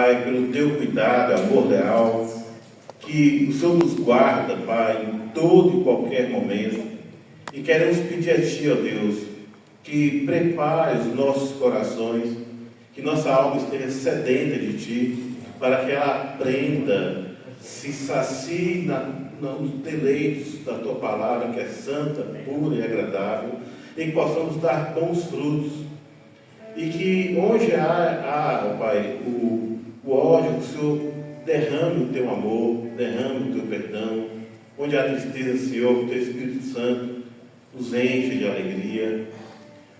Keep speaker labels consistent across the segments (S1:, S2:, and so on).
S1: Pai, pelo Teu cuidado, amor leal, que o Senhor nos guarda, Pai, em todo e qualquer momento. E queremos pedir a Ti, ó Deus, que prepare os nossos corações, que nossa alma esteja sedenta de Ti, para que ela aprenda, se sacie nos deleites da Tua palavra, que é santa, pura e agradável, e que possamos dar bons frutos. E que onde há, Pai, o ódio, que o Senhor derrame o Teu amor, derrame o Teu perdão. Onde há tristeza, Senhor, o Teu Espírito Santo nos enche de alegria.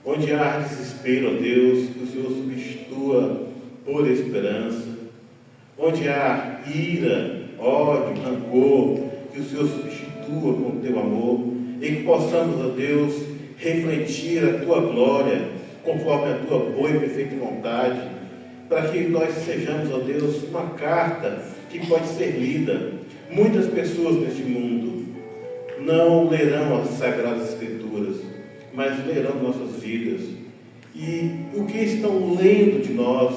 S1: Onde há desespero, ó Deus, que o Senhor substitua por esperança. Onde há ira, ódio, rancor, que o Senhor substitua com o Teu amor. E que possamos, ó Deus, refletir a Tua glória, conforme a Tua boa e perfeita vontade, para que nós sejamos, ó Deus, uma carta que pode ser lida. Muitas pessoas neste mundo não lerão as Sagradas Escrituras, mas lerão nossas vidas. E o que estão lendo de nós?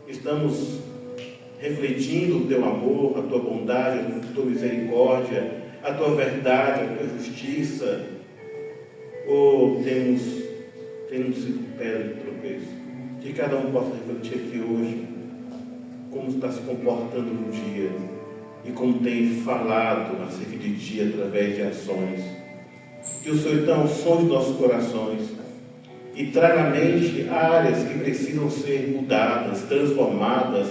S1: Estamos refletindo o Teu amor, a Tua bondade, a Tua misericórdia, a Tua verdade, a Tua justiça? Ou temos sido pedra de tropeço? Que cada um possa refletir aqui hoje como está se comportando no dia e como tem falado acerca de Ti através de ações. Que o Senhor então sonde nossos corações e traga à mente áreas que precisam ser mudadas, transformadas,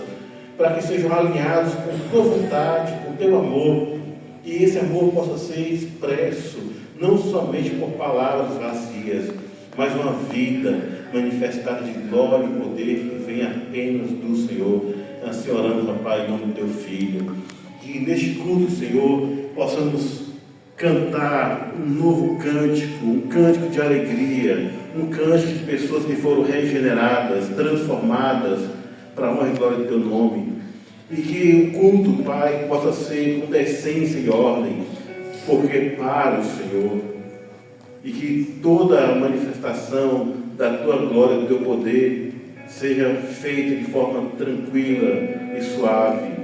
S1: para que sejam alinhados com Tua vontade, com Teu amor, e esse amor possa ser expresso não somente por palavras vazias, mas uma vida manifestada de glória e poder que vem apenas do Senhor. Assim oramos, ó Pai, em nome do Teu Filho. Que neste culto, Senhor, possamos cantar um novo cântico, um cântico de alegria, um cântico de pessoas que foram regeneradas, transformadas para a honra e glória do Teu nome. E que o culto, Pai, possa ser com decência e ordem, porque para o Senhor. E que toda a manifestação da Tua glória, do Teu poder, seja feita de forma tranquila e suave.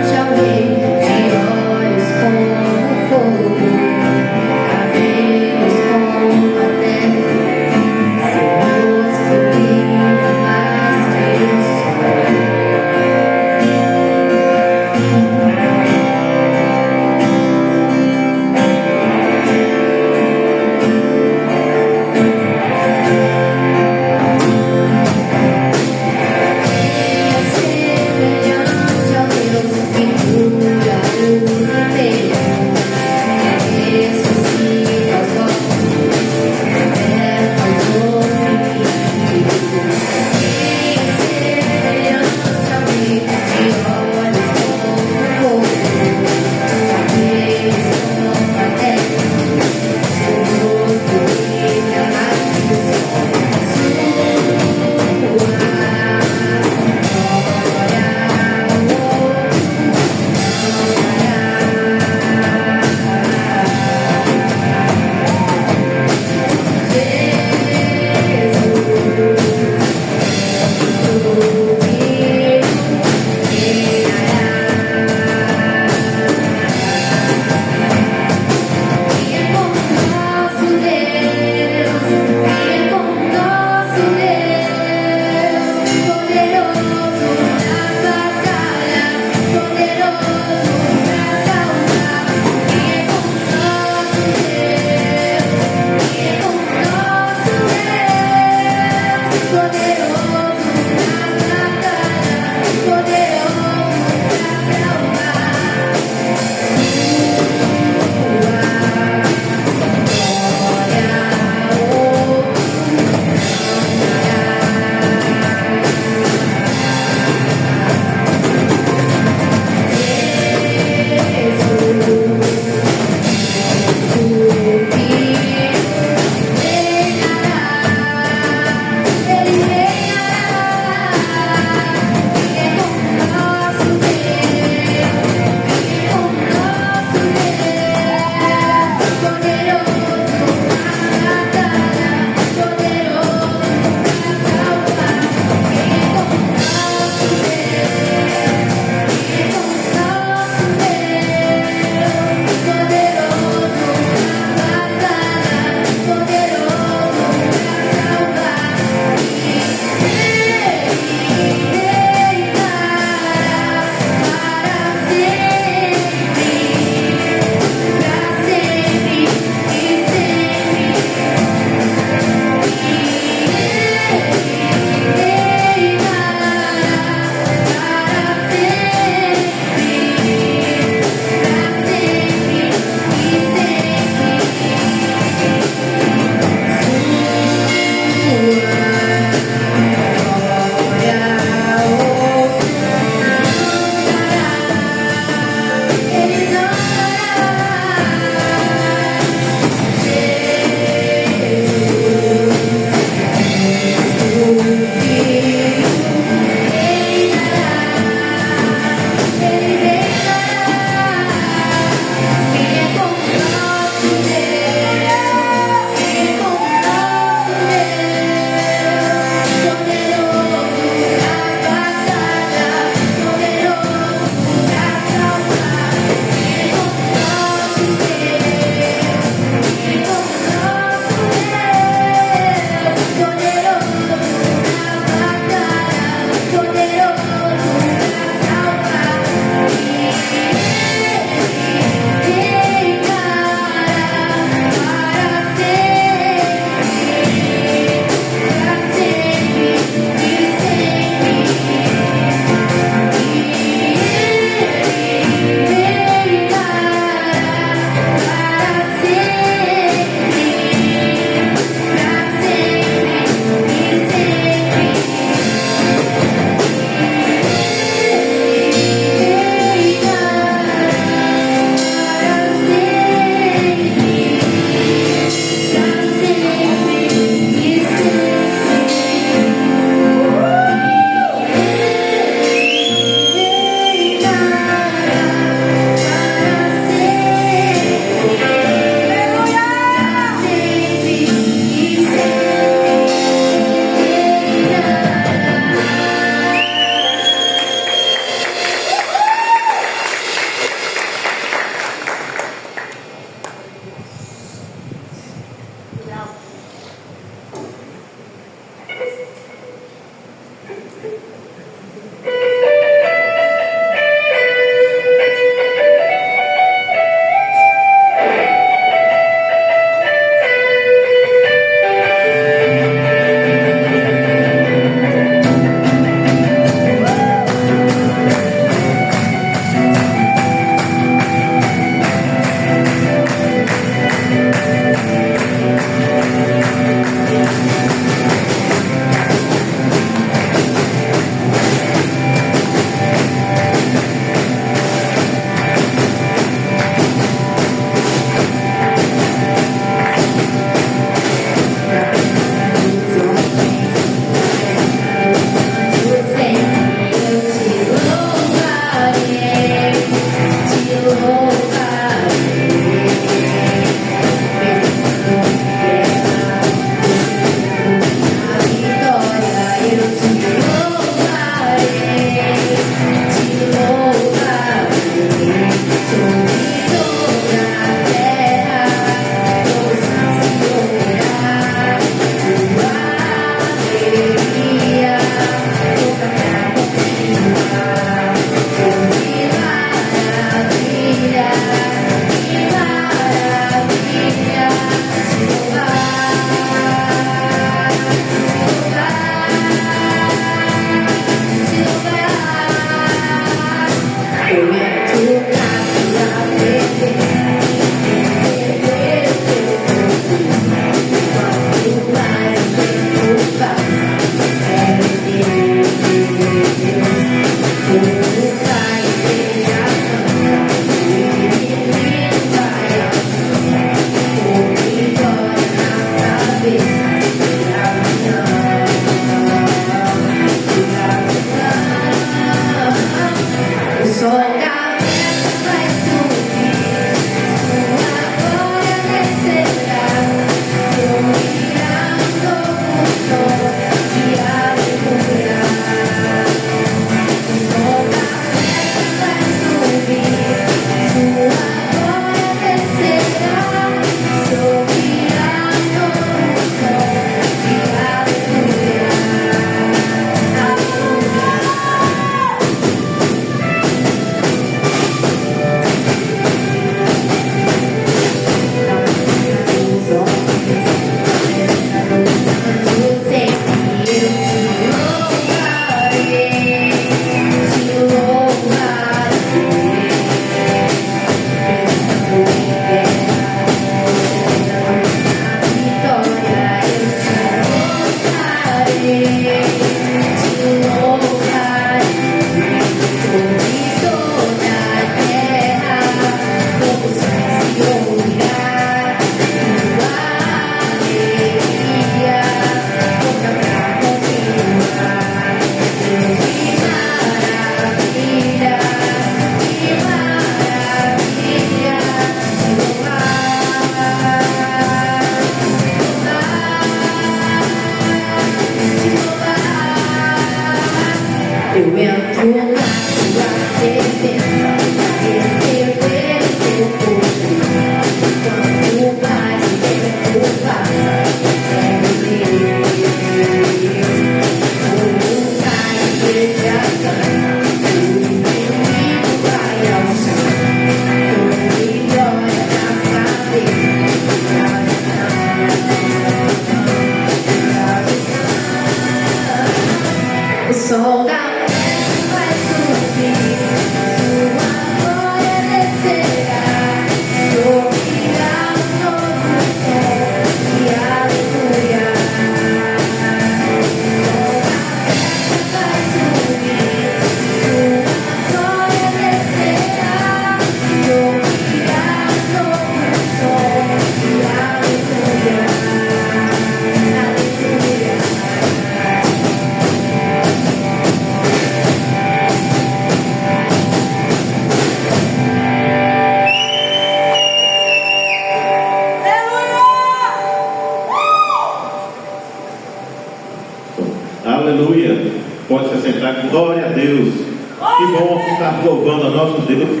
S1: bom estar louvando a nosso Deus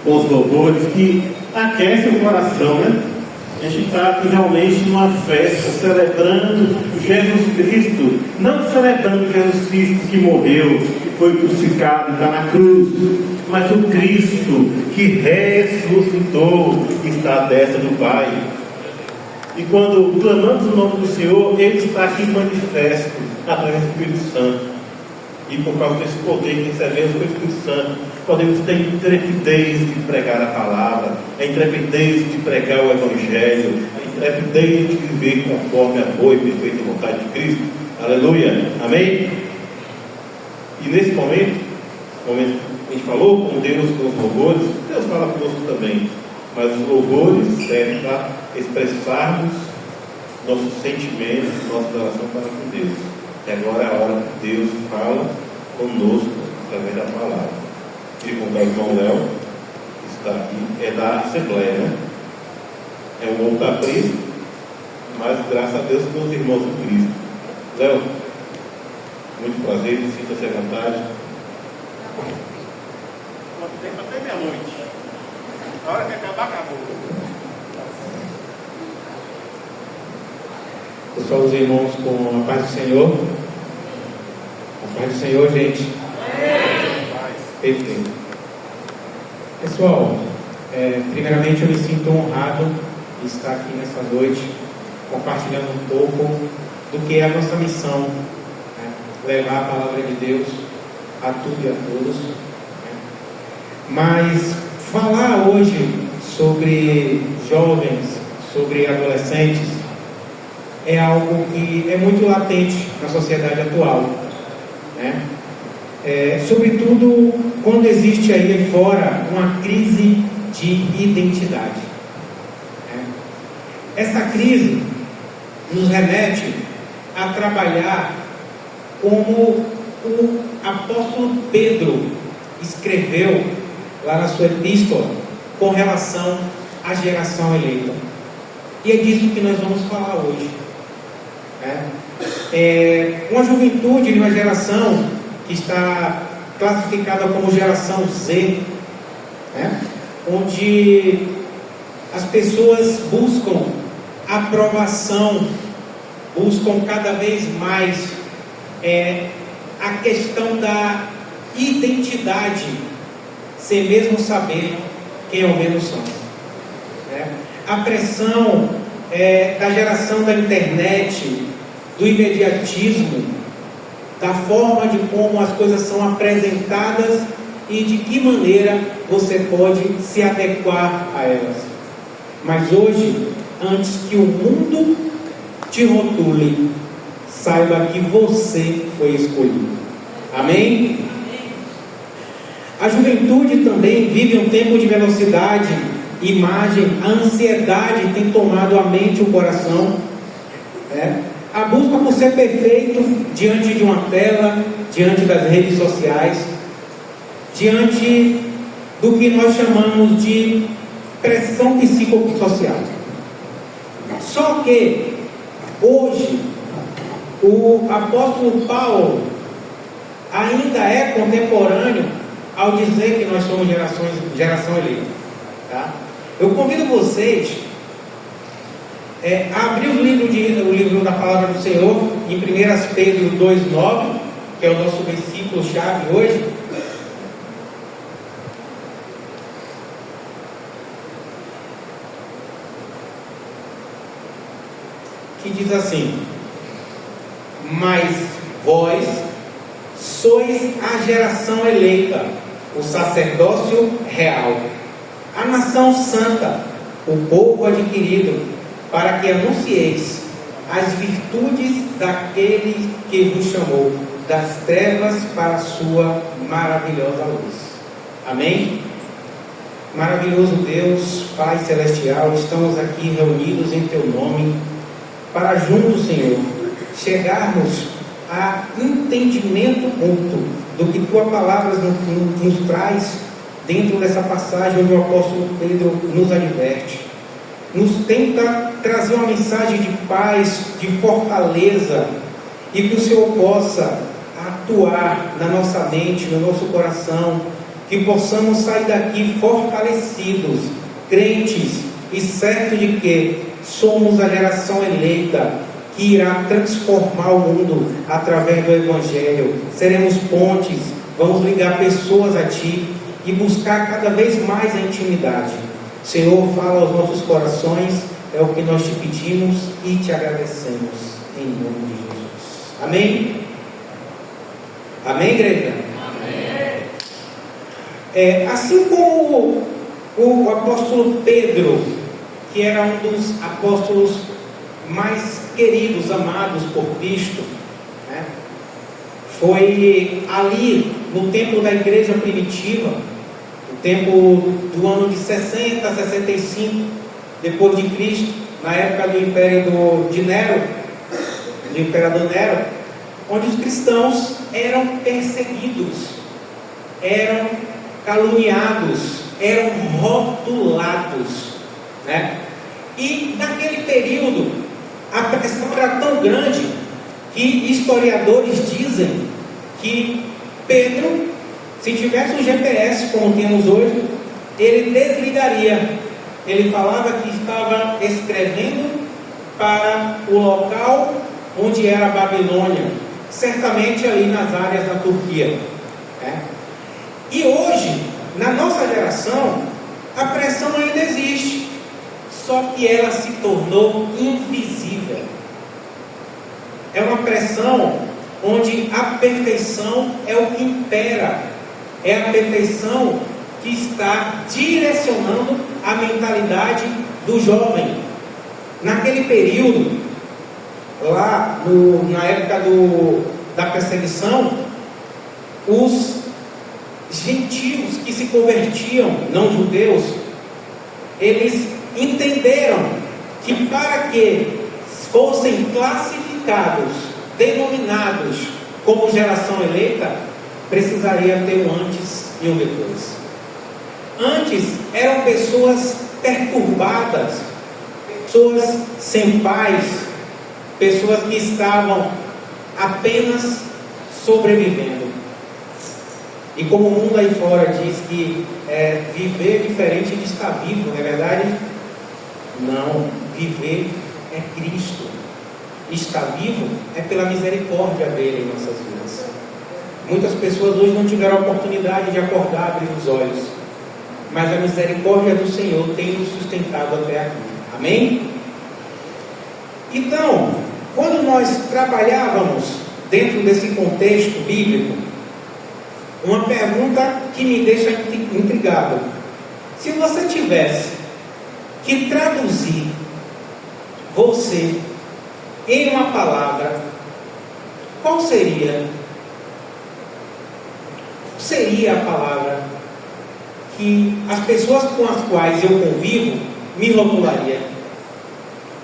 S1: com os louvores que aquecem o coração, né? A gente está aqui realmente numa festa, celebrando Jesus Cristo, não celebrando Jesus Cristo que morreu, que foi crucificado, está na cruz, mas o Cristo que ressuscitou, que está à destra do Pai. E quando clamamos o nome do Senhor, Ele está aqui manifesto através do Espírito Santo. E por causa desse poder que recebemos pelo Espírito Santo, podemos ter intrepidez de pregar a palavra, a intrepidez de pregar o Evangelho, a intrepidez de viver conforme a boa e perfeita vontade de Cristo. Aleluia, amém? E nesse momento que a gente falou com Deus, com os louvores, Deus fala conosco também, mas os louvores servem para expressarmos nossos sentimentos, nossa relação para com Deus. E agora é a hora que Deus fala conosco através da palavra. Queria convidar o irmão Léo, que está aqui, é da Assembleia, né? É um outro da Cristo, mas graças a Deus com os irmãos do Cristo. Léo, muito prazer, sinta-se à vontade.
S2: Quanto tempo até meia-noite? A hora que acabar, acabou.
S3: Pessoal, os irmãos, com a paz do Senhor. A paz do Senhor, gente. Perfeito. Pessoal, primeiramente eu me sinto honrado de estar aqui nessa noite, compartilhando um pouco do que é a nossa missão, né? Levar a palavra de Deus a tudo e a todos, né? Mas falar hoje sobre jovens, sobre adolescentes, é algo que é muito latente na sociedade atual, né? Sobretudo quando existe aí fora uma crise de identidade, né? Essa crise nos remete a trabalhar como o apóstolo Pedro escreveu lá na sua epístola com relação à geração eleita. E é disso que nós vamos falar hoje. Uma juventude de uma geração que está classificada como geração Z, né? Onde as pessoas buscam aprovação, buscam cada vez mais a questão da identidade, sem mesmo saber quem ao menos são, né? A pressão da geração da internet, do imediatismo, da forma de como as coisas são apresentadas e de que maneira você pode se adequar a elas. Mas hoje, antes que o mundo te rotule, saiba que você foi escolhido. Amém? A juventude também vive um tempo de velocidade, imagem, a ansiedade tem tomado a mente e o coração, a busca por ser perfeito diante de uma tela, diante das redes sociais, diante do que nós chamamos de pressão psicossocial. Só que hoje o apóstolo Paulo ainda é contemporâneo ao dizer que nós somos geração eleita, tá? Eu convido vocês a abrir o livro da Palavra do Senhor em 1 Pedro 2,9, que é o nosso versículo-chave hoje. Que diz assim: mas vós sois a geração eleita, o sacerdócio real, a nação santa, o povo adquirido, para que anuncieis as virtudes daquele que vos chamou das trevas para a sua maravilhosa luz. Amém? Maravilhoso Deus, Pai Celestial, estamos aqui reunidos em Teu nome, para juntos, Senhor, chegarmos a entendimento mútuo do que Tua palavra nos traz dentro dessa passagem onde o apóstolo Pedro nos adverte, nos tenta trazer uma mensagem de paz, de fortaleza, e que o Senhor possa atuar na nossa mente, no nosso coração, que possamos sair daqui fortalecidos, crentes e certos de que somos a geração eleita que irá transformar o mundo através do Evangelho. Seremos pontes, vamos ligar pessoas a Ti e buscar cada vez mais a intimidade. Senhor, fala aos nossos corações, é o que nós te pedimos e te agradecemos, em nome de Jesus. Amém? Amém, igreja? Amém. Assim como o apóstolo Pedro, que era um dos apóstolos mais queridos, amados por Cristo, né? Foi ali no tempo da igreja primitiva, no tempo do ano de 60 a 65 depois de Cristo, na época do império de Nero, do imperador Nero, onde os cristãos eram perseguidos, eram caluniados, eram rotulados, né? E naquele período a pressão era tão grande que historiadores dizem que Pedro, se tivesse um GPS como temos hoje, ele desligaria. Ele falava que estava escrevendo para o local onde era a Babilônia, certamente ali nas áreas da Turquia, né? E hoje, na nossa geração, a pressão ainda existe, só que ela se tornou invisível. É uma pressão onde a perfeição é o que impera, é a perfeição que está direcionando a mentalidade do jovem. Naquele período, lá na época da perseguição, os gentios que se convertiam, não judeus, eles entenderam que para que fossem classificados, denominados como geração eleita, precisaria ter um antes e um depois. Antes eram pessoas perturbadas, pessoas sem paz, pessoas que estavam apenas sobrevivendo. E como o mundo aí fora diz que viver é diferente de estar vivo, não é verdade? Não, viver é Cristo. Estar vivo é pela misericórdia dele em nossas vidas. Muitas pessoas hoje não tiveram a oportunidade de acordar, abrir os olhos, mas a misericórdia do Senhor tem nos sustentado até aqui. Amém? Então, quando nós trabalhávamos dentro desse contexto bíblico, uma pergunta que me deixa intrigado: se você tivesse que traduzir você em uma palavra, qual seria? Seria a palavra que as pessoas com as quais eu convivo me rotularia?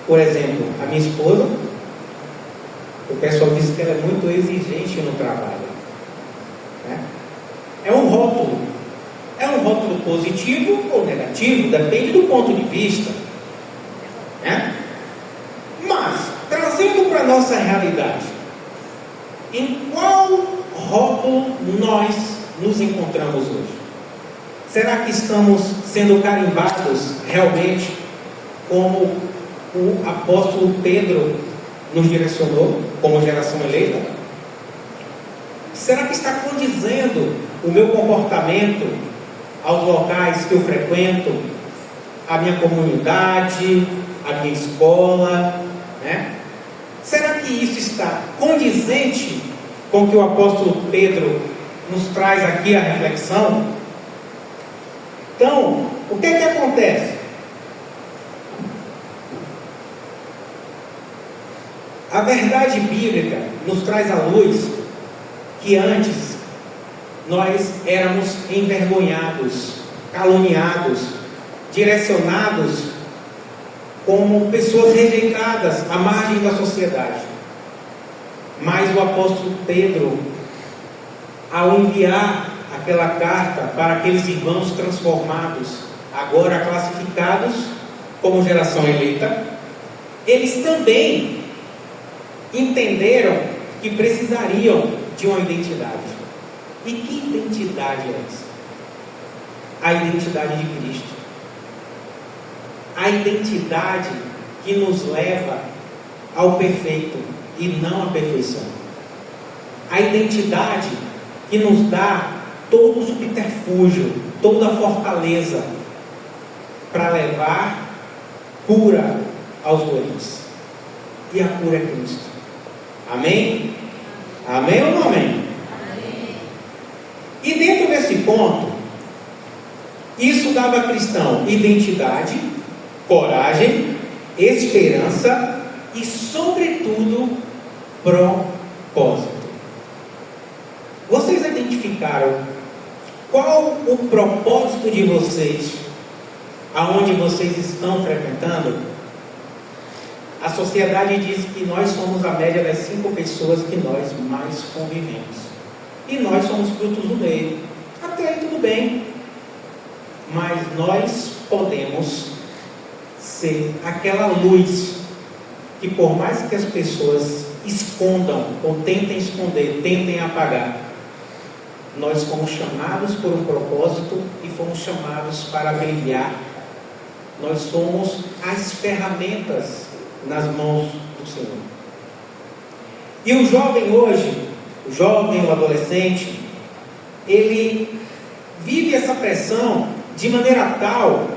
S3: Por exemplo, a minha esposa, o pessoal diz que ela é muito exigente no trabalho, né? É um rótulo. É um rótulo positivo ou negativo, depende do ponto de vista, né? Mas, trazendo para a nossa realidade, em qual rótulo nós nos encontramos hoje? Será que estamos sendo carimbados realmente como o apóstolo Pedro nos direcionou, como geração eleita? Será que está condizendo o meu comportamento aos locais que eu frequento, a minha comunidade, a minha escola, né? Será que isso está condizente com o que o apóstolo Pedro nos traz aqui a reflexão? Então, o que é que acontece? A verdade bíblica nos traz à luz que antes nós éramos envergonhados, caluniados, direcionados como pessoas rejeitadas à margem da sociedade. Mas o apóstolo Pedro, ao enviar aquela carta para aqueles irmãos transformados, agora classificados como geração eleita, eles também entenderam que precisariam de uma identidade. E que identidade é essa? A identidade de Cristo. A identidade que nos leva ao perfeito e não à perfeição. A identidade que nos dá todo o subterfúgio, toda a fortaleza para levar cura aos doentes. E a cura é Cristo. Amém? Amém ou não amém? Amém. E dentro desse ponto, isso dava a cristão identidade, coragem, esperança e, sobretudo, propósito. Vocês identificaram qual o propósito de vocês, aonde vocês estão frequentando? A sociedade diz que nós somos a média das 5 pessoas que nós mais convivemos. E nós somos frutos do meio. Até aí tudo bem. Mas nós podemos ser aquela luz que, por mais que as pessoas escondam ou tentem esconder, tentem apagar, nós fomos chamados por um propósito e fomos chamados para brilhar. Nós somos as ferramentas nas mãos do Senhor. E o jovem hoje, o jovem, o adolescente, ele vive essa pressão de maneira tal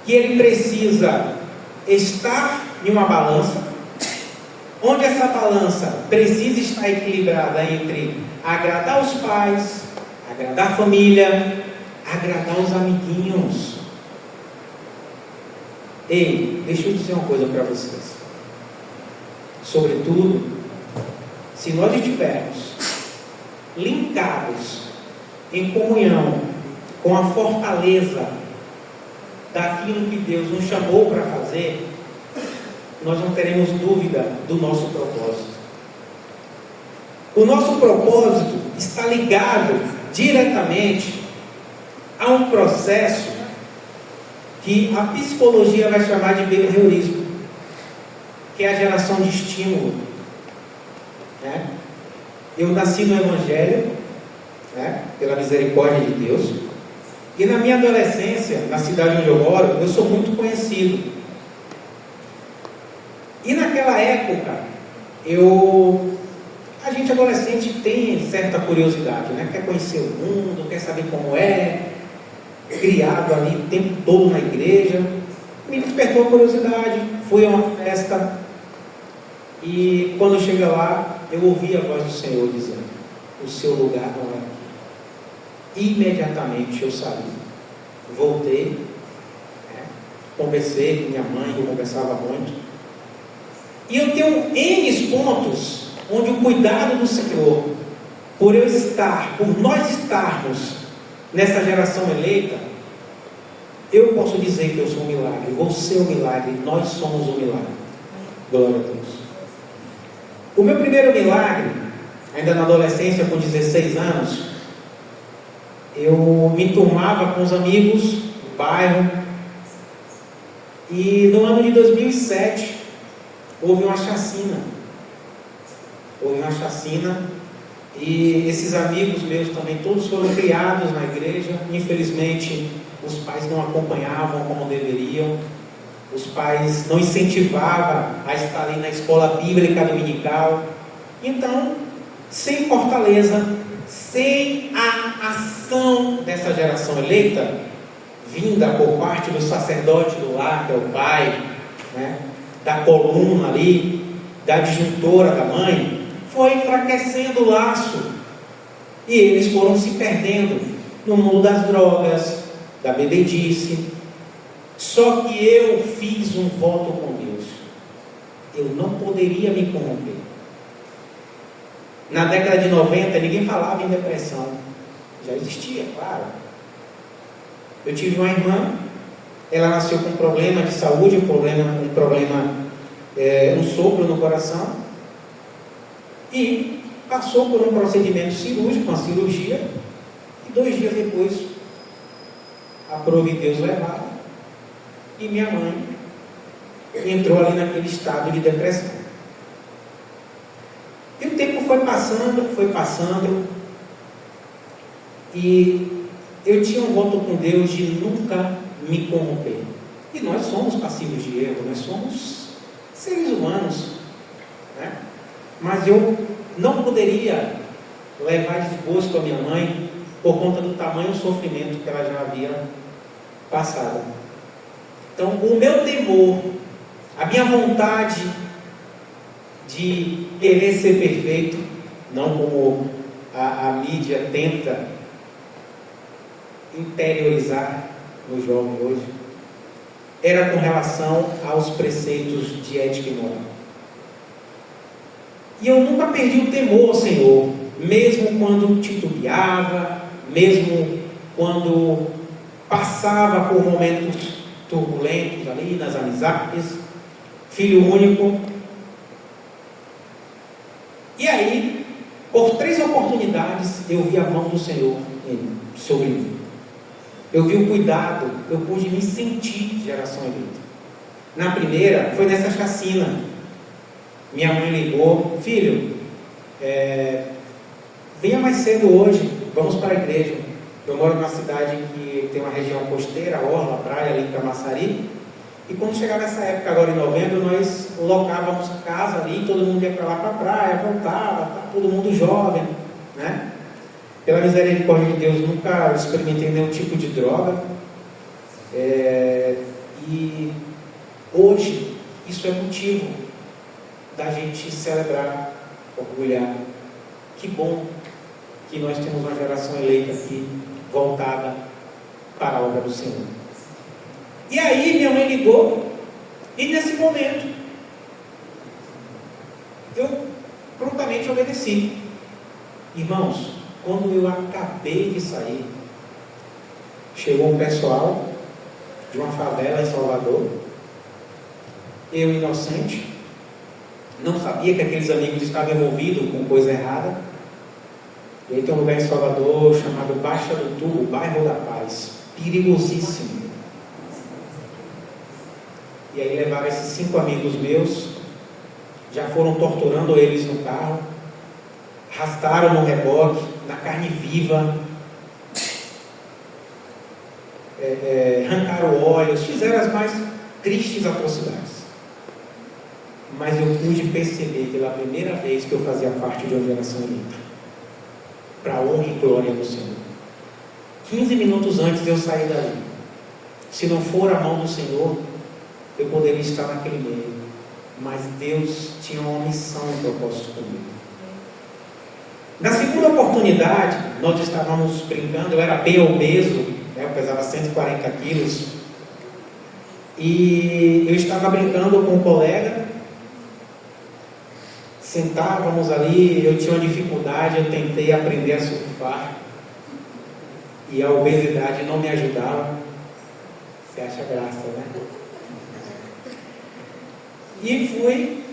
S3: que ele precisa estar em uma balança, onde essa balança precisa estar equilibrada entre agradar os pais, agradar a família, agradar os amiguinhos. Ei, deixa eu dizer uma coisa para vocês. Sobretudo, se nós estivermos linkados em comunhão com a fortaleza daquilo que Deus nos chamou para fazer, nós não teremos dúvida do nosso propósito. O nosso propósito está ligado diretamente a um processo que a psicologia vai chamar de behaviorismo, que é a geração de estímulo. Né? Eu nasci no Evangelho, né? Pela misericórdia de Deus, e na minha adolescência, na cidade onde eu moro, eu sou muito conhecido. E naquela época, a gente adolescente tem certa curiosidade, né? Quer conhecer o mundo, quer saber como é, criado ali o tempo todo na igreja. Me despertou a curiosidade, fui a uma festa, e quando chega lá, eu ouvi a voz do Senhor dizendo: o seu lugar não é aqui. Imediatamente eu saí, voltei, né? Conversei com minha mãe, eu conversava muito, e eu tenho N pontos onde o cuidado do Senhor, por nós estarmos nessa geração eleita, eu posso dizer que eu sou um milagre, vou ser um milagre, nós somos um milagre. Glória a Deus. O meu primeiro milagre, ainda na adolescência, com 16 anos, eu me turmava com os amigos do bairro, e no ano de 2007 houve uma chacina. E esses amigos meus também, todos foram criados na igreja. Infelizmente, os pais não acompanhavam como deveriam. Os pais não incentivavam a estar ali na escola bíblica dominical. Então, sem fortaleza, sem a ação dessa geração eleita, vinda por parte do sacerdote do lar, que é o pai, né, da coluna ali, da disjuntora da mãe, foi enfraquecendo o laço, e eles foram se perdendo no mundo das drogas, da bebedice. Só que eu fiz um voto com Deus: eu não poderia me corromper. Na década de 90 ninguém falava em depressão, já existia, claro. Eu tive uma irmã, ela nasceu com um problema de saúde, um sopro no coração, e passou por um procedimento cirúrgico, uma cirurgia, e 2 dias depois aprove Deus levá-la, e minha mãe entrou ali naquele estado de depressão. E o tempo foi passando, e eu tinha um voto com Deus de nunca me corromper. E nós somos passivos de erro, nós somos seres humanos, né? Mas eu não poderia levar desgosto à minha mãe por conta do tamanho sofrimento que ela já havia passado. Então, o meu temor, a minha vontade de querer ser perfeito, não como a mídia tenta interiorizar no jovem hoje, era com relação aos preceitos de ética e moral. E eu nunca perdi o temor ao Senhor, mesmo quando titubeava, mesmo quando passava por momentos turbulentos ali nas amizades, filho único. E aí, por 3 oportunidades, eu vi a mão do Senhor sobre mim. Eu vi o cuidado, eu pude me sentir geração eleita. Na primeira, foi nessa chacina. Minha mãe ligou: filho, venha mais cedo hoje, vamos para a igreja. Eu moro numa cidade que tem uma região costeira, orla, praia, ali em Camaçari. E quando chegava essa época, agora em novembro, nós locávamos casa ali, todo mundo ia para lá para a praia, voltava, tá, todo mundo jovem, né? Pela misericórdia de Deus, nunca experimentei nenhum tipo de droga. E hoje, isso é motivo da gente celebrar, orgulhar. Que bom que nós temos uma geração eleita aqui, voltada para a obra do Senhor. E aí minha mãe ligou, e nesse momento eu prontamente obedeci. Irmãos, quando eu acabei de sair, chegou um pessoal de uma favela em Salvador, eu inocente, não sabia que aqueles amigos estavam envolvidos com coisa errada. E aí tem um lugar em Salvador chamado Baixa do Tubo, bairro da Paz, perigosíssimo. E aí levaram esses 5 amigos meus, já foram torturando eles no carro, arrastaram no reboque, na carne viva, arrancaram olhos, fizeram as mais tristes atrocidades. Mas eu pude perceber pela primeira vez que eu fazia parte de uma geração limpa, para a honra e glória do Senhor. 15 minutos antes de eu sair dali, se não for a mão do Senhor, eu poderia estar naquele meio, mas Deus tinha uma missão e propósito comigo. Na segunda oportunidade, nós estávamos brincando, eu era bem obeso, né, eu pesava 140 quilos, e eu estava brincando com um colega, sentávamos ali, eu tinha uma dificuldade, eu tentei aprender a surfar, e a obesidade não me ajudava. Você acha graça, né? E fui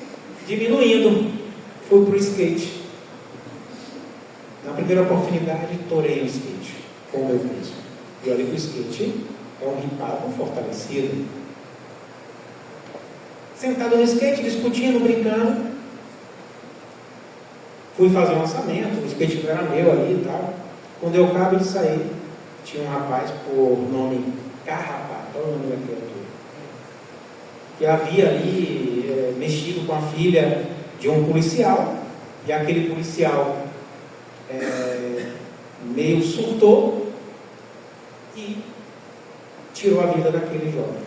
S3: diminuindo, fui para o skate. Na primeira oportunidade, torei o skate com o meu peso. E olha que o skate é um ripado fortalecido. Sentado no skate, discutindo, brincando, fui fazer um lançamento, o skate não era meu ali e tal. Quando eu acabo de sair, tinha um rapaz por nome Carrapato, olha o nome da criatura, que havia ali mexido com a filha de um policial, e aquele policial meio surtou e tirou a vida daquele jovem.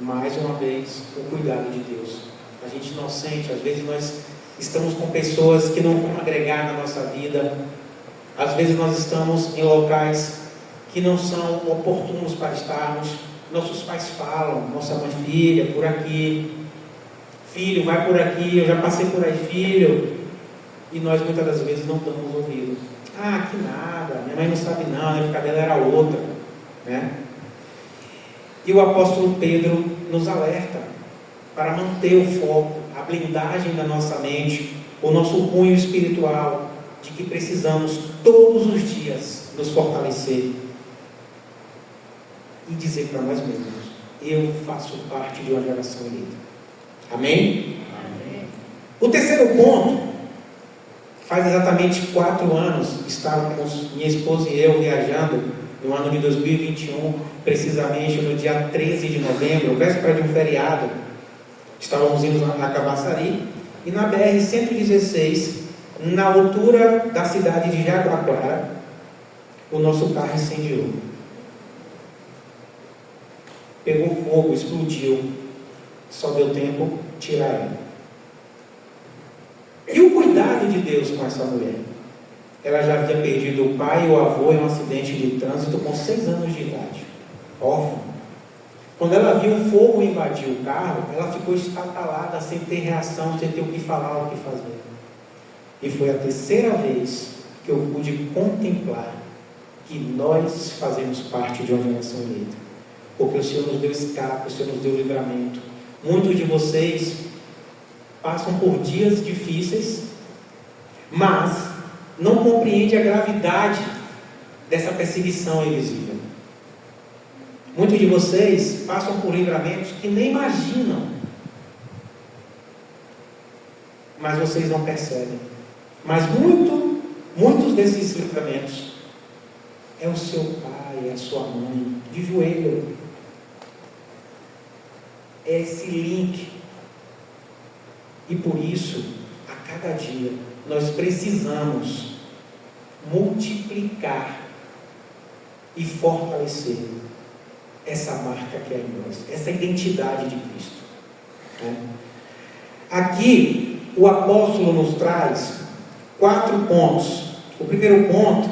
S3: Mais uma vez, o cuidado de Deus. A gente não sente, às vezes nós estamos com pessoas que não vão agregar na nossa vida, às vezes nós estamos em locais que não são oportunos para estarmos. Nossos pais falam, nossa mãe, filha, por aqui, filho, vai por aqui, eu já passei por aí, filho, e nós muitas das vezes não damos ouvido. Ah, que nada, minha mãe não sabe não, a minha cabelo era outra, né? E o apóstolo Pedro nos alerta para manter o foco, a blindagem da nossa mente, o nosso cunho espiritual, de que precisamos todos os dias nos fortalecer e dizer para nós mesmos: eu faço parte de uma geração eleita. Amém? Amém. O terceiro ponto Faz exatamente 4 anos, estávamos, minha esposa e eu, viajando no ano de 2021, precisamente no dia 13 de novembro, véspera de um feriado. Estávamos indo a Cabaçari e na BR-116, na altura da cidade de Jaguaquara, o nosso carro incendiou. Pegou fogo, explodiu. Só deu tempo de tirar ela. E o cuidado de Deus com essa mulher? Ela já havia perdido o pai e o avô em um acidente de trânsito com 6 anos de idade, órfã. Quando ela viu o fogo invadir o carro, ela ficou estatalada, sem ter reação, sem ter o que falar, o que fazer. E foi a 3ª vez que eu pude contemplar que nós fazemos parte de uma geração eleita. Porque o Senhor nos deu escape, o Senhor nos deu livramento. Muitos de vocês passam por dias difíceis, mas não compreendem a gravidade dessa perseguição invisível. Muitos de vocês passam por livramentos que nem imaginam, mas vocês não percebem. Mas muitos desses livramentos é o seu pai, é a sua mãe, de joelho. É esse link. E por isso, a cada dia, nós precisamos multiplicar e fortalecer essa marca que é em nós, essa identidade de Cristo. Aqui, o apóstolo nos traz 4 pontos. O primeiro ponto,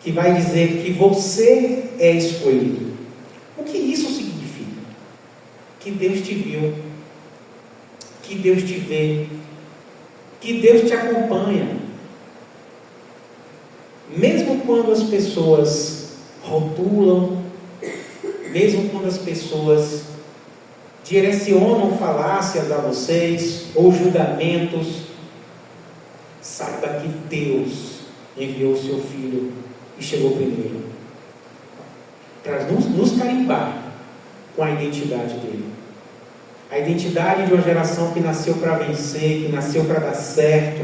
S3: que vai dizer que você é escolhido. O que isso significa? Que Deus te viu, que Deus te vê, que Deus te acompanha. Mesmo quando as pessoas rotulam, mesmo quando as pessoas direcionam falácias a vocês, ou julgamentos, saiba que Deus enviou o seu Filho e chegou primeiro, para nos carimbar com a identidade dele. A identidade de uma geração que nasceu para vencer, que nasceu para dar certo,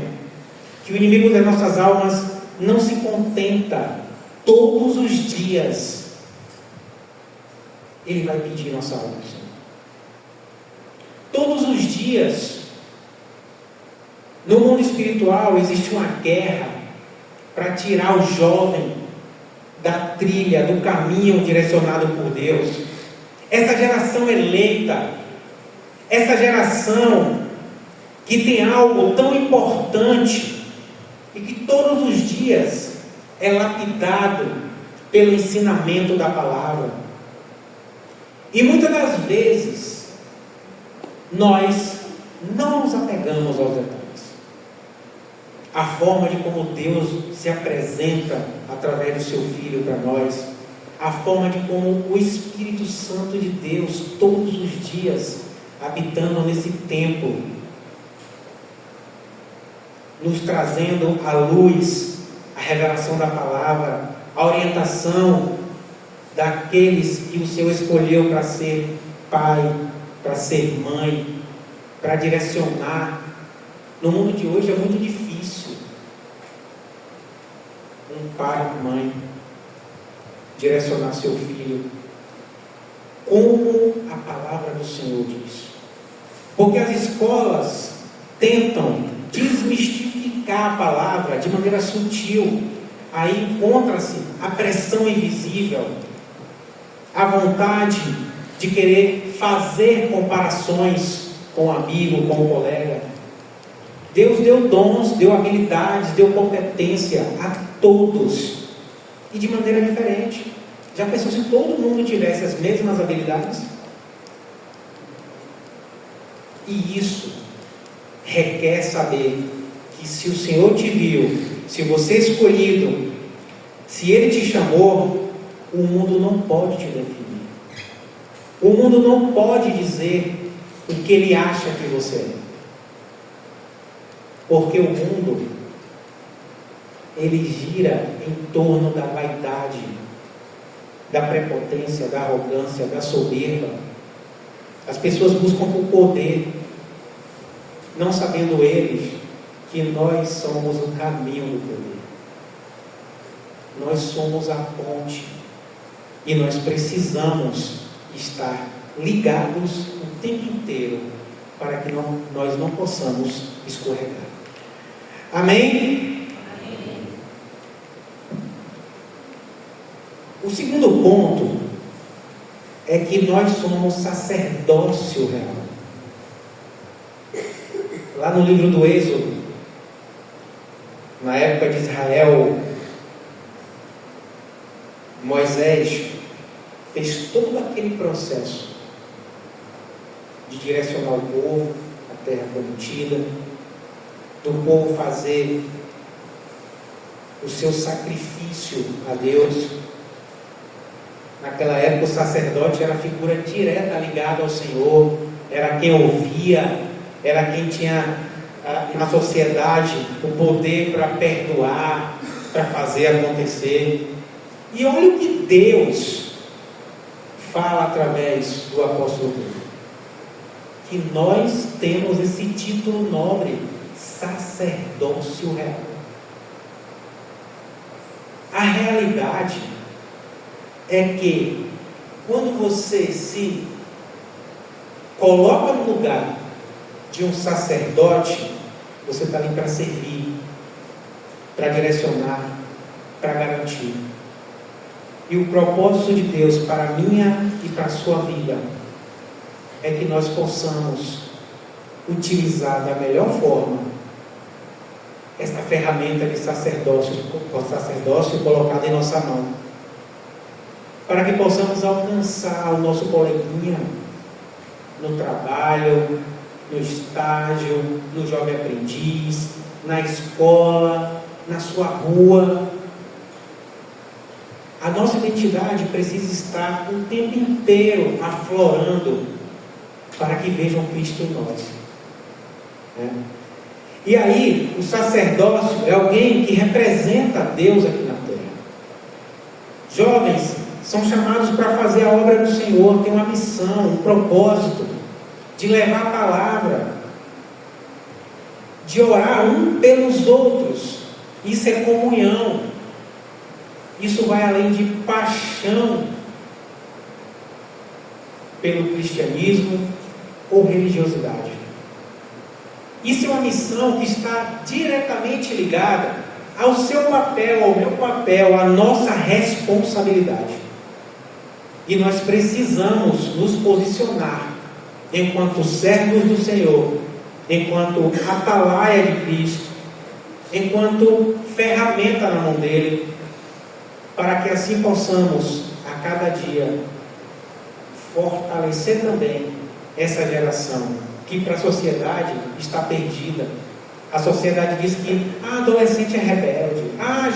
S3: que o inimigo das nossas almas não se contenta todos os dias. Ele vai pedir nossa alma. Todos os dias, no mundo espiritual, existe uma guerra para tirar o jovem da trilha, do caminho direcionado por Deus. Essa geração eleita, essa geração que tem algo tão importante e que todos os dias é lapidado pelo ensinamento da palavra. E muitas das vezes nós não nos apegamos aos detalhes. A forma de como Deus se apresenta através do seu Filho para nós, a forma de como o Espírito Santo de Deus todos os dias habitando nesse templo, nos trazendo à luz a revelação da palavra, a orientação daqueles que o Senhor escolheu para ser pai, para ser mãe, para direcionar. No mundo de hoje é muito difícil um pai e mãe direcionar seu filho como a palavra do Senhor diz. Porque as escolas tentam desmistificar a palavra de maneira sutil. Aí encontra-se a pressão invisível, a vontade de querer fazer comparações com o amigo, com o colega. Deus deu dons, deu habilidades, deu competência a todos, e de maneira diferente. Já pensou se todo mundo tivesse as mesmas habilidades? E isso requer saber que se o Senhor te viu, se você é escolhido, se Ele te chamou, o mundo não pode te definir. O mundo não pode dizer o que ele acha que você é. Porque o mundo, ele gira em torno da vaidade, da prepotência, da arrogância, da soberba. As pessoas buscam por poder, não sabendo eles que nós somos o caminho do poder. Nós somos a ponte e nós precisamos estar ligados o tempo inteiro para que nós não possamos escorregar. Amém? Amém? O segundo ponto é que nós somos sacerdócio real. Lá no livro do Êxodo, na época de Israel, Moisés fez todo aquele processo de direcionar o povo à terra prometida, do povo fazer o seu sacrifício a Deus. Naquela época o sacerdote era a figura direta ligada ao Senhor, era quem ouvia, era quem tinha na sociedade o poder para perdoar, para fazer acontecer. E olha o que Deus fala através do apóstolo Pedro, que nós temos esse título nobre, sacerdócio real. A realidade é que quando você se coloca no lugar de um sacerdote, você está ali para servir, para direcionar, para garantir. E o propósito de Deus para a minha e para a sua vida é que nós possamos utilizar da melhor forma esta ferramenta de sacerdócio colocada em nossa mão, para que possamos alcançar o nosso coleguinha no trabalho, no estágio, no jovem aprendiz, na escola, na sua rua. A nossa identidade precisa estar o tempo inteiro aflorando para que vejam Cristo em nós. E aí, o sacerdócio é alguém que representa Deus aqui na terra. Jovens são chamados para fazer a obra do Senhor, tem uma missão, um propósito de levar a palavra, de orar um pelos outros. Isso é comunhão. Isso vai além de paixão pelo cristianismo ou religiosidade. Isso é uma missão que está diretamente ligada ao seu papel, ao meu papel, à nossa responsabilidade. E nós precisamos nos posicionar enquanto servos do Senhor, enquanto atalaia de Cristo, enquanto ferramenta na mão dele, para que assim possamos, a cada dia, fortalecer também essa geração, que para a sociedade está perdida. A sociedade diz que adolescente é rebelde,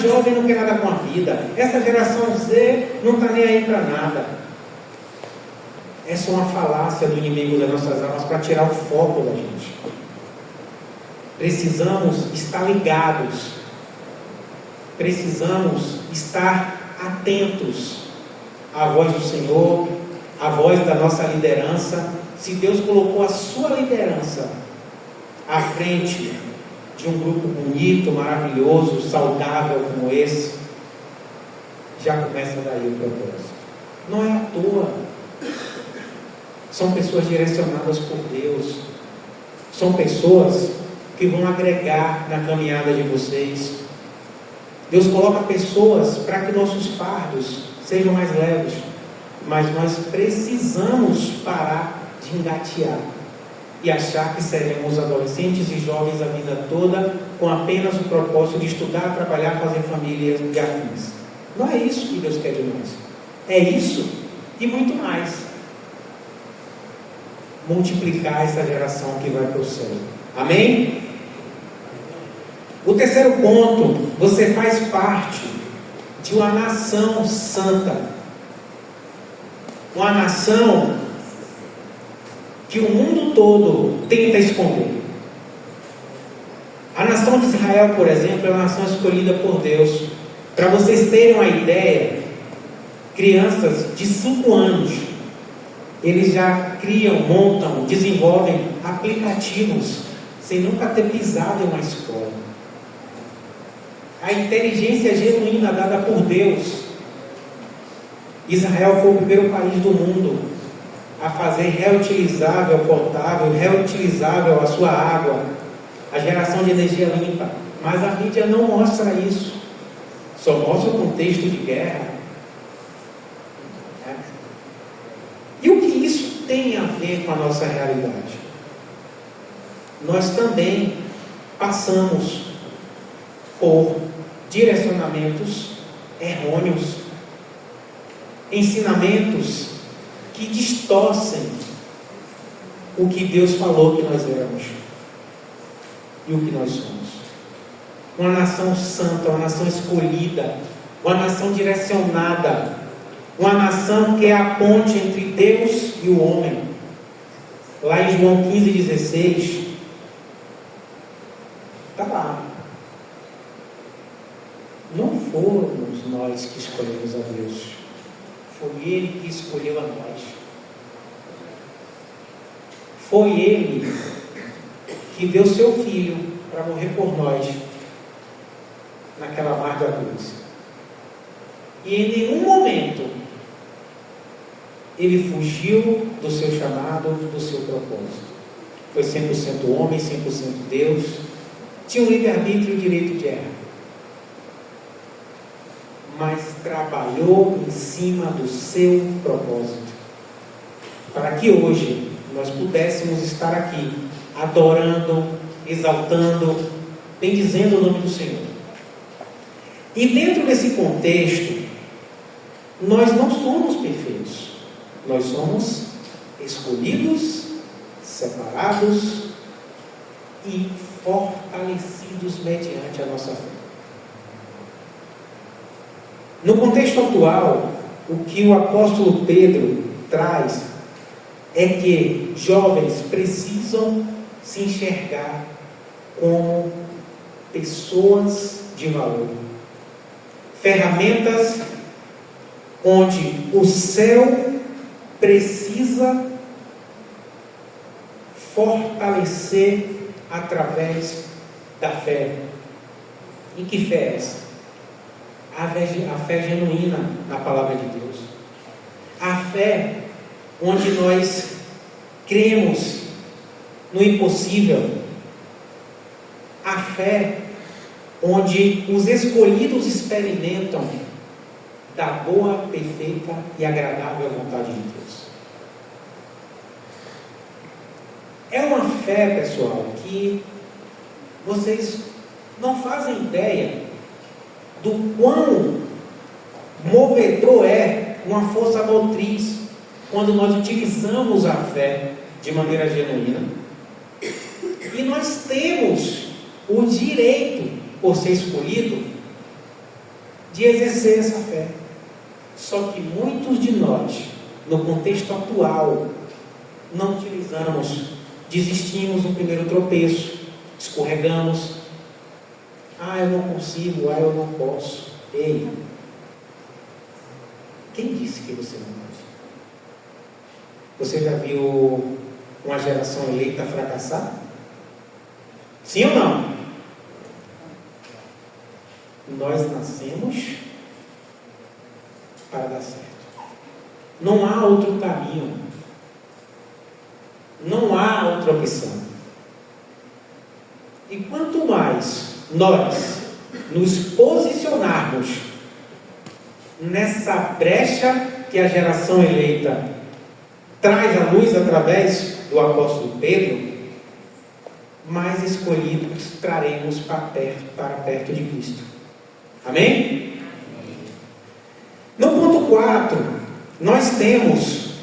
S3: jovem não quer nada com a vida, essa geração Z não está nem aí para nada. Essa é uma falácia do inimigo das nossas almas para tirar o foco da gente. Precisamos estar ligados, precisamos estar atentos à voz do Senhor, à voz da nossa liderança. Se Deus colocou a sua liderança à frente de um grupo bonito, maravilhoso, saudável como esse, já começa daí o propósito. Não é à toa. São pessoas direcionadas por Deus. São pessoas que vão agregar na caminhada de vocês. Deus coloca pessoas para que nossos fardos sejam mais leves. Mas nós precisamos parar de engatear e achar que seremos adolescentes e jovens a vida toda com apenas o propósito de estudar, trabalhar, fazer família e afins. Não é isso que Deus quer de nós. É isso e muito mais. Multiplicar essa geração que vai para o céu. Amém? O terceiro ponto, você faz parte de uma nação santa. Uma nação que o mundo todo tenta esconder. A nação de Israel, por exemplo, é uma nação escolhida por Deus. Para vocês terem uma ideia, crianças de 5 anos, eles já criam, montam, desenvolvem aplicativos sem nunca ter pisado em uma escola. A inteligência genuína dada por Deus. Israel foi o primeiro país do mundo a fazer reutilizável, potável, reutilizável a sua água, a geração de energia limpa. Mas a mídia não mostra isso. Só mostra o contexto de guerra. E o que isso tem a ver com a nossa realidade? Nós também passamos por direcionamentos errôneos, ensinamentos que distorcem o que Deus falou que nós éramos e o que nós somos. Uma nação santa, uma nação escolhida, uma nação direcionada, uma nação que é a ponte entre Deus e o homem. Lá em João 15,16, está lá. Não fomos nós que escolhemos a Deus, foi Ele que escolheu a nós. Foi Ele que deu seu Filho para morrer por nós naquela amarga cruz. E em nenhum momento Ele fugiu do seu chamado, do seu propósito. Foi 100% homem, 100% Deus. Tinha o livre-arbítrio e o direito de errar. Mas trabalhou em cima do seu propósito, para que hoje nós pudéssemos estar aqui, adorando, exaltando, bendizendo o nome do Senhor. E dentro desse contexto, nós não somos perfeitos, nós somos escolhidos, separados e fortalecidos mediante a nossa fé. No contexto atual, o que o apóstolo Pedro traz é que jovens precisam se enxergar como pessoas de valor, ferramentas onde o céu precisa fortalecer através da fé. E que fé é essa? A fé genuína na palavra de Deus. A fé onde nós cremos no impossível. A fé onde os escolhidos experimentam da boa, perfeita e agradável vontade de Deus. É uma fé, pessoal, que vocês não fazem ideia do quão movedor é uma força motriz quando nós utilizamos a fé de maneira genuína. E nós temos o direito, por ser escolhido, de exercer essa fé. Só que muitos de nós, no contexto atual, não utilizamos, desistimos no primeiro tropeço, escorregamos. Eu não consigo, eu não posso. Ei, quem disse que você não pode? Você já viu uma geração eleita fracassar? Sim ou não? Nós nascemos para dar certo. Não há outro caminho. Não há outra opção. E quanto mais nós nos posicionarmos nessa brecha que a geração eleita traz à luz através do apóstolo Pedro, mais escolhidos traremos para perto de Cristo. Amém? No ponto 4, nós temos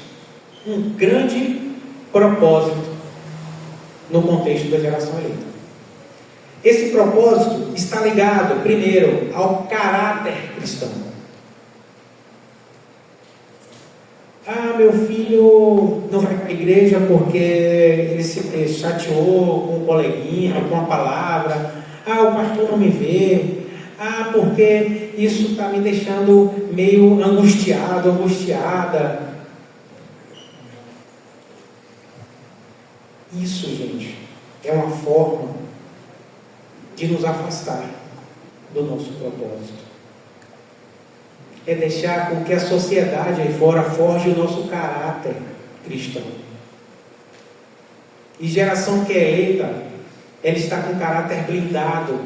S3: um grande propósito no contexto da geração eleita. Esse propósito está ligado, primeiro, ao caráter cristão. Meu filho não vai para a igreja porque ele se chateou com o coleguinha, com a palavra. O pastor não me vê. Porque isso está me deixando meio angustiado, angustiada. Isso, gente, é uma forma de nos afastar do nosso propósito. É deixar com que a sociedade aí fora forje o nosso caráter cristão. E geração que é eleita, ela está com caráter blindado,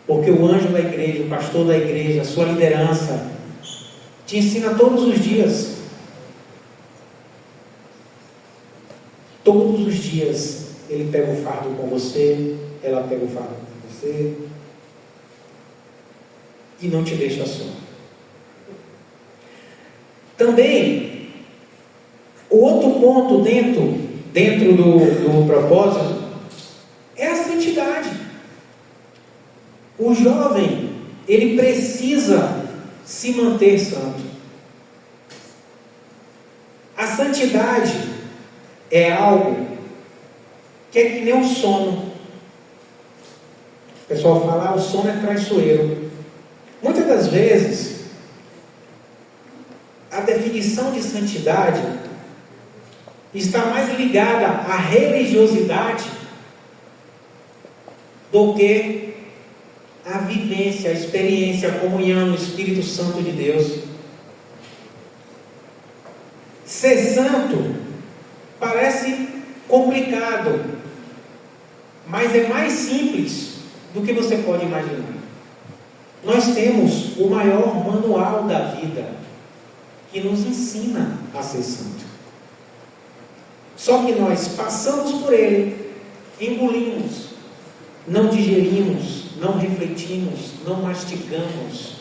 S3: porque o anjo da igreja, o pastor da igreja, a sua liderança, te ensina todos os dias. Todos os dias ele pega o fardo com você, ela pega o fardo com você, e não te deixa só. Também, o outro ponto dentro do propósito é a santidade. O jovem, ele precisa se manter santo. A santidade é algo que é que nem o sono. O pessoal fala, o sono é traiçoeiro. Muitas das vezes, a definição de santidade está mais ligada à religiosidade do que à vivência, à experiência, à comunhão no Espírito Santo de Deus. Ser santo parece complicado, mas é mais simples do que você pode imaginar. Nós temos o maior manual da vida que nos ensina a ser santo. Só que nós passamos por ele, engolimos, não digerimos, não refletimos, não mastigamos.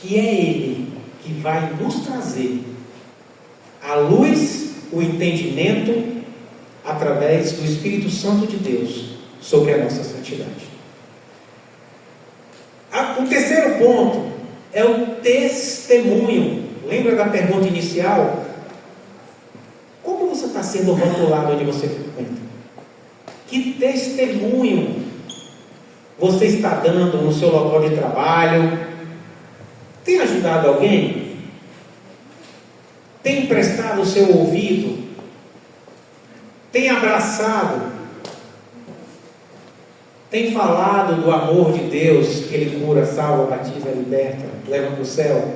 S3: E é ele que vai nos trazer a luz, o entendimento, através do Espírito Santo de Deus, sobre a nossa santidade. O terceiro ponto é o testemunho. Lembra da pergunta inicial? Como você está sendo rotulado onde você frequenta? Que testemunho você está dando no seu local de trabalho? Tem ajudado alguém? Tem emprestado o seu ouvido? Tem abraçado? Tem falado do amor de Deus, que Ele cura, salva, batiza, liberta, leva para o céu?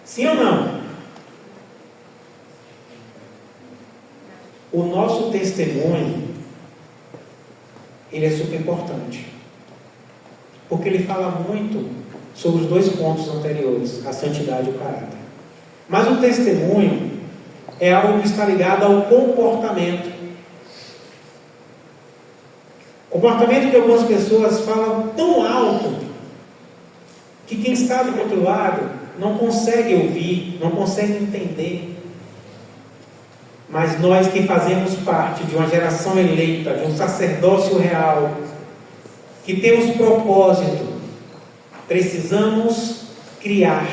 S3: Sim ou não? O nosso testemunho, ele é super importante, porque ele fala muito sobre os dois pontos anteriores, a santidade e o caráter. Mas o testemunho é algo que está ligado ao comportamento. Comportamento que algumas pessoas falam tão alto que quem está do outro lado não consegue ouvir, não consegue entender. Mas nós que fazemos parte de uma geração eleita, de um sacerdócio real, que temos propósito, precisamos criar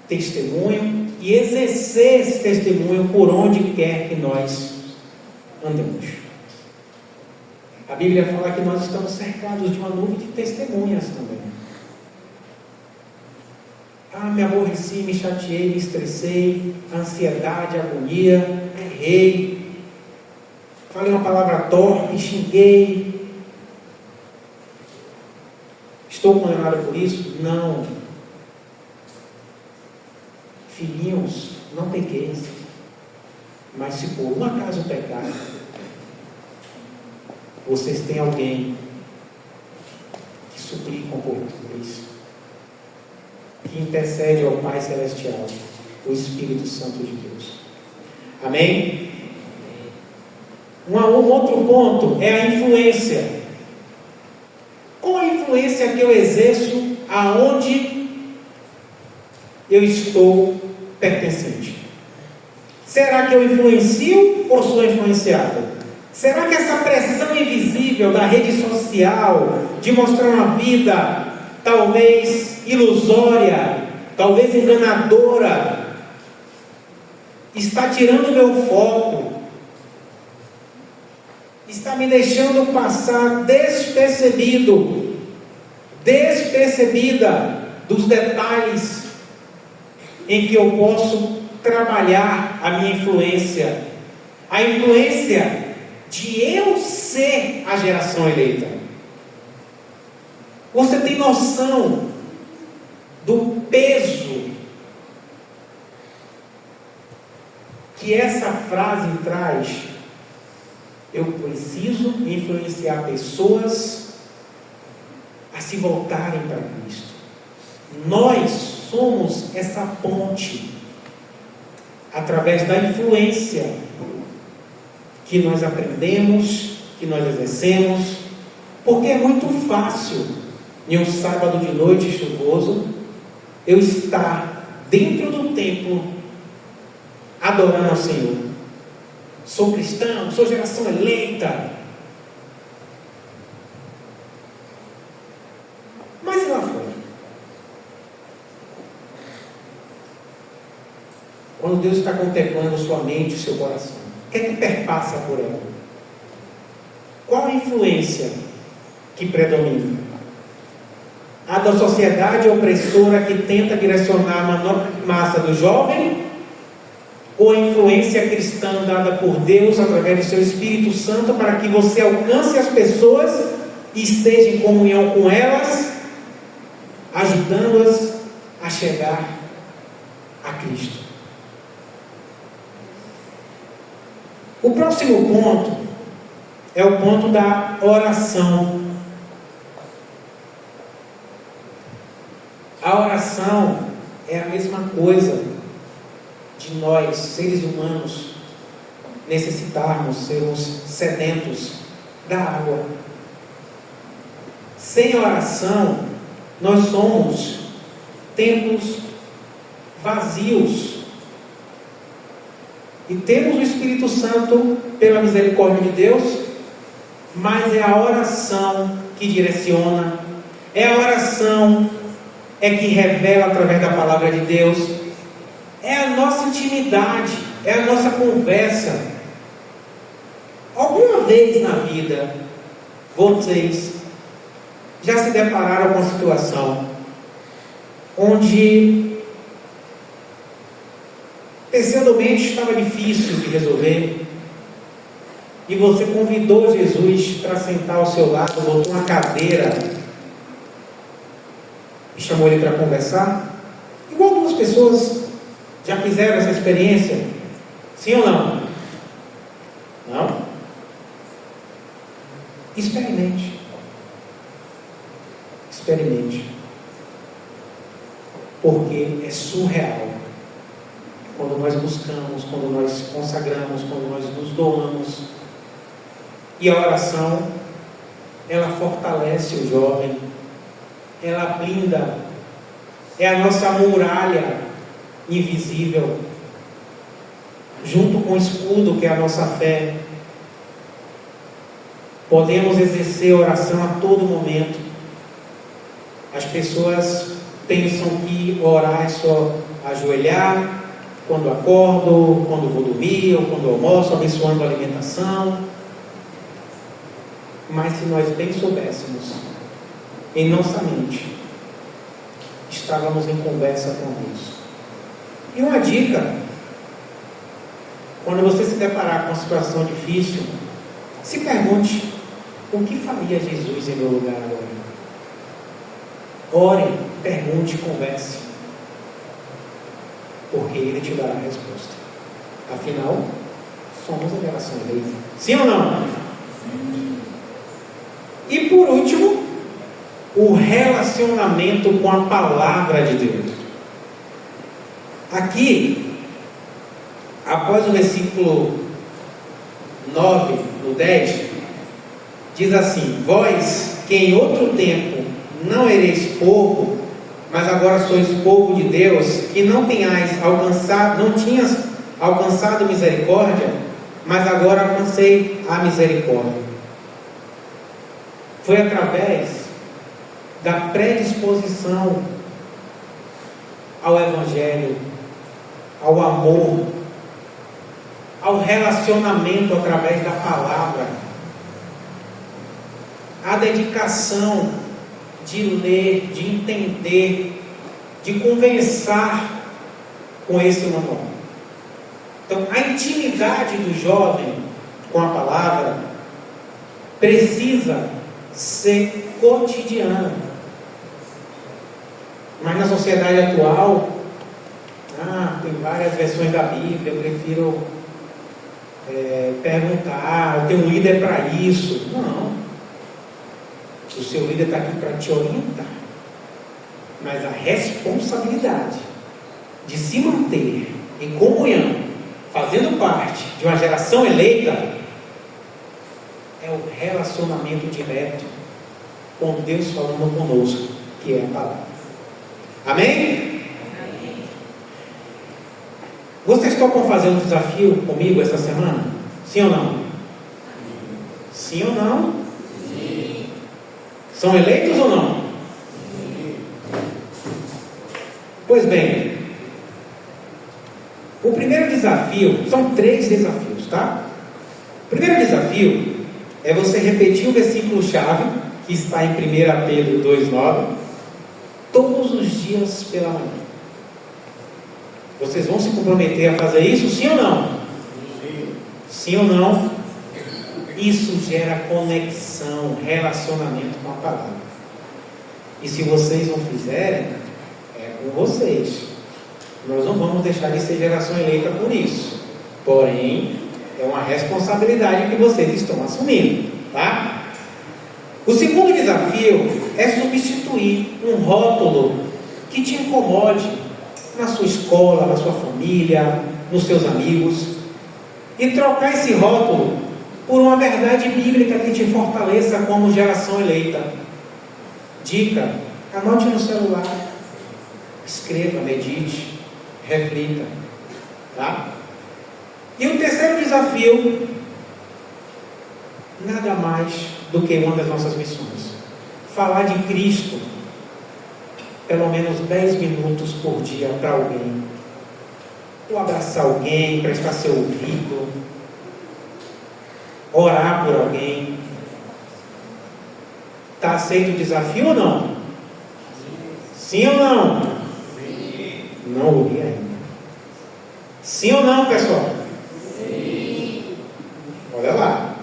S3: testemunho e exercer esse testemunho por onde quer que nós andemos. A Bíblia fala que nós estamos cercados de uma nuvem de testemunhas também. Me aborreci, me chateei, me estressei, ansiedade, agonia, errei, falei uma palavra torpe, xinguei. Estou condenado por isso? Não. Filhinhos, não pequeis, mas se por um acaso pecar, vocês têm alguém que suplicam por isso, que intercede ao Pai Celestial, o Espírito Santo de Deus. Amém? Um outro ponto é a influência. Qual a influência que eu exerço aonde eu estou pertencente? Será que eu influencio ou sou influenciado? Será que essa pressão invisível da rede social, de mostrar uma vida talvez ilusória, talvez enganadora, está tirando meu foco, está me deixando passar despercebida dos detalhes em que eu posso trabalhar a minha influência a influência de eu ser a geração eleita. Você tem noção do peso que essa frase traz? Eu preciso influenciar pessoas a se voltarem para Cristo. Nós somos essa ponte através da influência que nós aprendemos, que nós exercemos, porque é muito fácil, em um sábado de noite chuvoso, eu estar dentro do templo adorando ao Senhor. Sou cristão, sou geração eleita. Mas e lá fora? Quando Deus está contemplando sua mente e seu coração, o que é que perpassa por ela? Qual a influência que predomina? A da sociedade opressora que tenta direcionar a menor massa do jovem? Ou a influência cristã dada por Deus através do seu Espírito Santo para que você alcance as pessoas e esteja em comunhão com elas, ajudando-as a chegar a Cristo? O próximo ponto é o ponto da oração. A oração é a mesma coisa de nós, seres humanos, necessitarmos, sermos sedentos da água. Sem oração, nós somos templos vazios. E temos o Espírito Santo pela misericórdia de Deus, mas é a oração que direciona, é a oração que revela através da palavra de Deus, é a nossa intimidade, é a nossa conversa. Alguma vez na vida, vocês já se depararam com uma situação onde pensadamente estava difícil de resolver e você convidou Jesus para sentar ao seu lado, botou uma cadeira e chamou ele para conversar? Igual algumas pessoas já fizeram essa experiência? Sim ou não? Não? Experimente. Experimente. Porque é surreal quando nós buscamos, quando nós consagramos, quando nós nos doamos. E a oração, ela fortalece o jovem, ela blinda, é a nossa muralha invisível, junto com o escudo que é a nossa fé. Podemos exercer oração a todo momento. As pessoas pensam que orar é só ajoelhar quando acordo, quando vou dormir, ou quando almoço, abençoando a alimentação. Mas se nós bem soubéssemos, em nossa mente, estávamos em conversa com Deus. E uma dica: quando você se deparar com uma situação difícil, se pergunte: o que faria Jesus em meu lugar agora? Ore, pergunte, converse, porque Ele te dará a resposta. Afinal, somos a geração eleita. Sim ou não? E por último, o relacionamento com a palavra de Deus. Aqui, após o versículo 9, no 10, diz assim: vós que em outro tempo não ereis povo, mas agora sois povo de Deus, que não tinhas alcançado misericórdia, mas agora alcancei a misericórdia. Foi através da predisposição ao Evangelho, ao amor, ao relacionamento através da palavra, a dedicação de ler, de entender, de conversar com esse manual. Então, a intimidade do jovem com a palavra precisa ser cotidiana. Mas na sociedade atual, tem várias versões da Bíblia, eu prefiro perguntar, eu tenho um líder para isso. Não. O seu líder está aqui para te orientar. Mas a responsabilidade de se manter em comunhão, fazendo parte de uma geração eleita, é o relacionamento direto com Deus falando conosco, que é a palavra. Amém? Amém. Vocês topam fazer um desafio comigo essa semana? Sim ou não? Sim ou não? Sim. São eleitos ou não? Sim. Pois bem, o primeiro desafio, são 3 desafios, tá? O primeiro desafio é você repetir o versículo-chave, que está em 1 Pedro 2,9, todos os dias pela manhã. Vocês vão se comprometer a fazer isso, sim ou não? Sim. Sim ou não? Isso gera conexão, relacionamento com a palavra. E se vocês não fizerem, é com vocês. Nós não vamos deixar de ser geração eleita por isso. Porém, é uma responsabilidade que vocês estão assumindo, tá? O segundo desafio é substituir um rótulo que te incomode na sua escola, na sua família, nos seus amigos, e trocar esse rótulo por uma verdade bíblica que te fortaleça como geração eleita. Dica: anote no celular, escreva, medite, reflita, tá? E o terceiro desafio, nada mais do que uma das nossas missões: falar de Cristo pelo menos 10 minutos por dia para alguém, ou abraçar alguém, prestar seu ouvido, orar por alguém. Está aceito o desafio ou não? Sim ou não? Sim. Não ouvi ainda. Sim ou não, pessoal? Sim. Olha lá.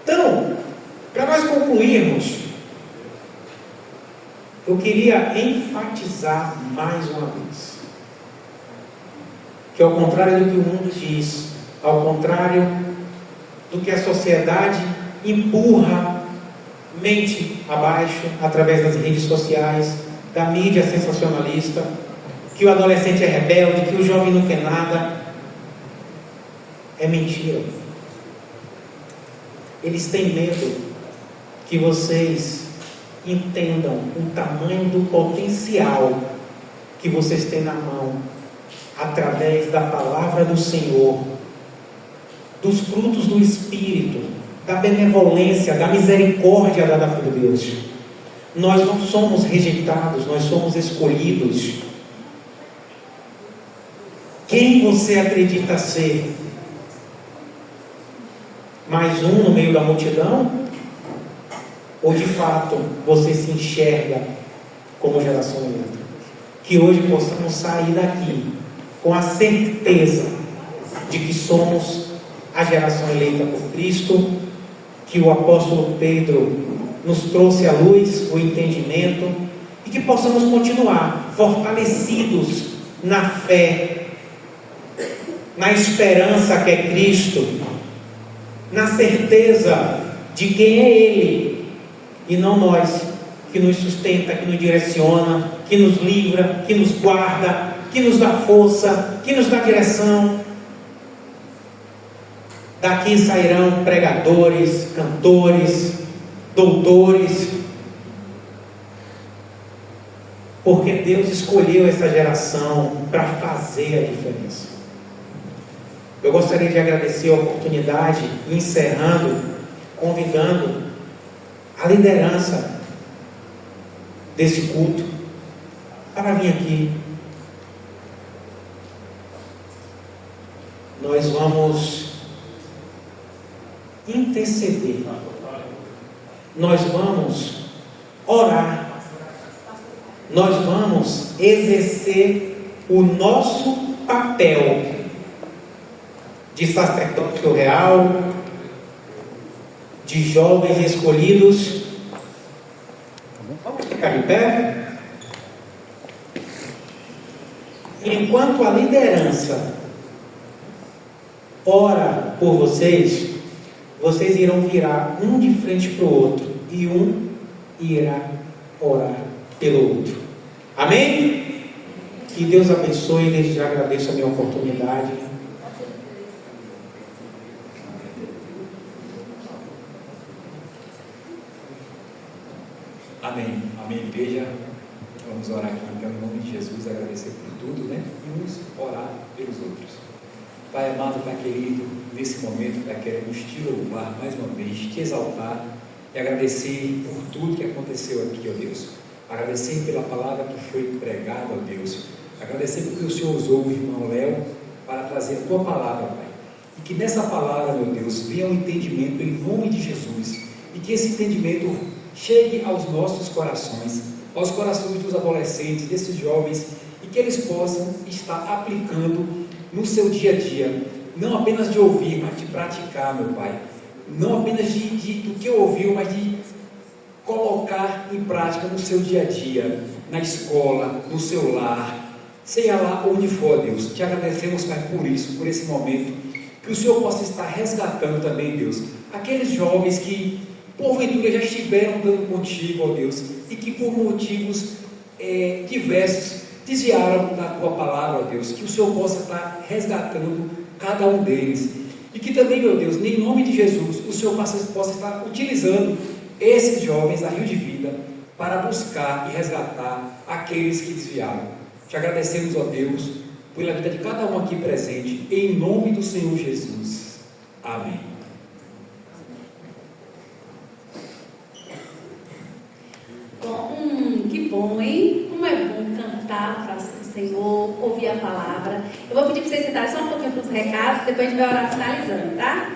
S3: Então, para nós concluirmos, eu queria enfatizar mais uma vez que, ao contrário do que o mundo diz, ao contrário do que a sociedade empurra mente abaixo através das redes sociais, da mídia sensacionalista, que o adolescente é rebelde, que o jovem não quer nada, é mentira. Eles têm medo que vocês entendam o tamanho do potencial que vocês têm na mão, através da palavra do Senhor, dos frutos do Espírito, da benevolência, da misericórdia dada por Deus. Nós não somos rejeitados, nós somos escolhidos. Quem você acredita ser? Mais um no meio da multidão? Ou de fato você se enxerga como geração eleita? Que hoje possamos sair daqui com a certeza de que somos a geração eleita por Cristo, que o apóstolo Pedro nos trouxe à luz, o entendimento, e que possamos continuar fortalecidos na fé, na esperança que é Cristo, na certeza de quem é Ele, e não nós, que nos sustenta, que nos direciona, que nos livra, que nos guarda, que nos dá força, que nos dá direção. Daqui sairão pregadores, cantores, doutores, porque Deus escolheu essa geração para fazer a diferença. Eu gostaria de agradecer a oportunidade, encerrando, convidando a liderança desse culto para vir aqui. Nós vamos interceder, nós vamos orar, nós vamos exercer o nosso papel papel de sacerdócio real, de jovens escolhidos. Vamos ficar de pé? Enquanto a liderança ora por vocês, vocês irão virar um de frente para o outro e um irá orar pelo outro. Amém? Que Deus abençoe. Desde já agradeço a minha oportunidade.
S4: Amém. Amém, igreja. Vamos orar aqui então em nome de Jesus, agradecer por tudo, né? E uns orar pelos outros. Pai amado, Pai querido, nesse momento, Pai, queremos te louvar mais uma vez, te exaltar e agradecer por tudo que aconteceu aqui, ó Deus. Agradecer pela palavra que foi pregada, ó Deus. Agradecer porque o Senhor usou o irmão Léo para trazer a tua palavra, Pai. E que nessa palavra, meu Deus, venha um entendimento em nome de Jesus. E que esse entendimento chegue aos nossos corações, aos corações dos adolescentes, desses jovens, e que eles possam estar aplicando no seu dia a dia, não apenas de ouvir, mas de praticar, meu Pai. Não apenas do que ouviu, mas de colocar em prática no seu dia a dia, na escola, no seu lar, seja lá onde for, Deus. Te agradecemos, Pai, por isso, por esse momento, que o Senhor possa estar resgatando também, Deus, aqueles jovens que porventura já estiveram andando contigo, ó Deus, e que por motivos diversos desviaram da tua palavra, ó Deus. Que o Senhor possa estar resgatando cada um deles, e que também, meu Deus, em nome de Jesus, o Senhor possa estar utilizando esses jovens da Rio de Vida para buscar e resgatar aqueles que desviaram. Te agradecemos, ó Deus, pela vida de cada um aqui presente, em nome do Senhor Jesus. Amém.
S5: Que bom, hein? Como é bom cantar para o Senhor, ouvir a palavra. Eu vou pedir para vocês sentarem só um pouquinho para os recados, depois a gente vai orar finalizando, tá?